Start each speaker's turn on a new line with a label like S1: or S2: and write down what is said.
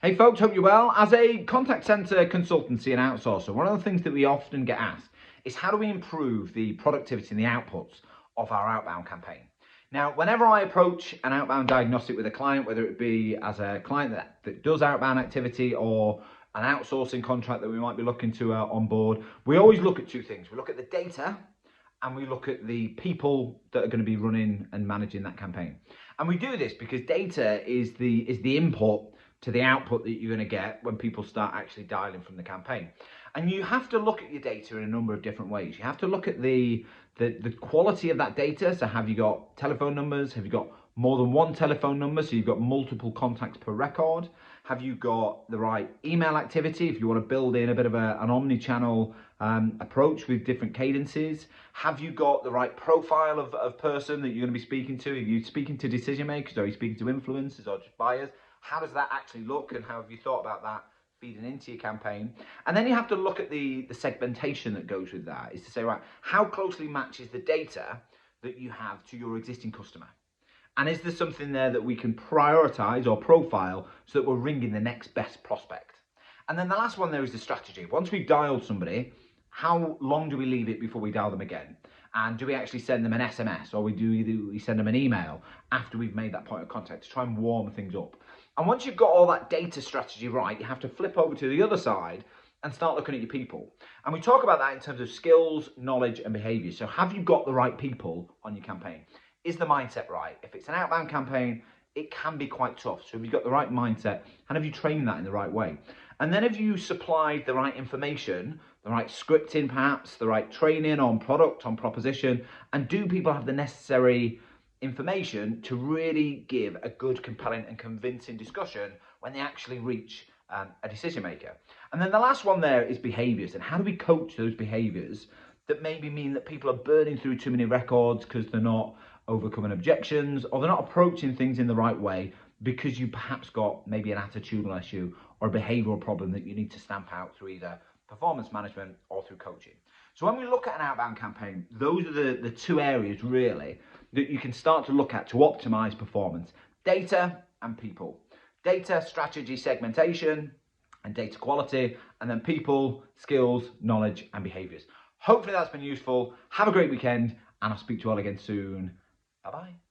S1: Hey folks, hope you're well. As a contact center consultancy and outsourcer, one of the things that we often get asked is how do we improve the productivity and the outputs of our outbound campaign? Now, whenever I approach an outbound diagnostic with a client, whether it be as a client that does outbound activity or an outsourcing contract that we might be looking to onboard, we always look at two things. We look at the data and we look at the people that are going to be running and managing that campaign. And we do this because data is the input to the output that you're going to get when people start actually dialing from the campaign. And you have to look at your data in a number of different ways. You have to look at the quality of that data. So have you got telephone numbers? Have you got more than one telephone number? So you've got multiple contacts per record. Have you got the right email activity if you want to build in a bit of an omni-channel approach with different cadences? Have you got the right profile of person that you're going to be speaking to? Are you speaking to decision makers? Are you speaking to influencers or just buyers? How does that actually look, and how have you thought about that feeding into your campaign? And then you have to look at the segmentation that goes with that, is to say, right, how closely matches the data that you have to your existing customer? And is there something there that we can prioritize or profile so that we're ringing the next best prospect? And then the last one there is the strategy. Once we've dialed somebody, how long do we leave it before we dial them again? And do we actually send them an SMS, or do we send them an email after we've made that point of contact to try and warm things up? And once you've got all that data strategy right, you have to flip over to the other side and start looking at your people. And we talk about that in terms of skills, knowledge, and behaviour. So have you got the right people on your campaign? Is the mindset right? If it's an outbound campaign, it can be quite tough. So have you got the right mindset, and have you trained that in the right way? And then have you supplied the right information, the right scripting perhaps, the right training on product, on proposition, and do people have the necessary information to really give a good, compelling and convincing discussion when they actually reach a decision maker? And then the last one there is behaviours, and how do we coach those behaviours that maybe mean that people are burning through too many records because they're not overcoming objections, or they're not approaching things in the right way because you perhaps got maybe an attitudinal issue or a behavioural problem that you need to stamp out through either performance management or through coaching. So when we look at an outbound campaign, those are the two areas really that you can start to look at to optimize performance: data and people. Data, strategy, segmentation, and data quality, and then people, skills, knowledge, and behaviors. Hopefully that's been useful. Have a great weekend, and I'll speak to you all again soon. Bye-bye.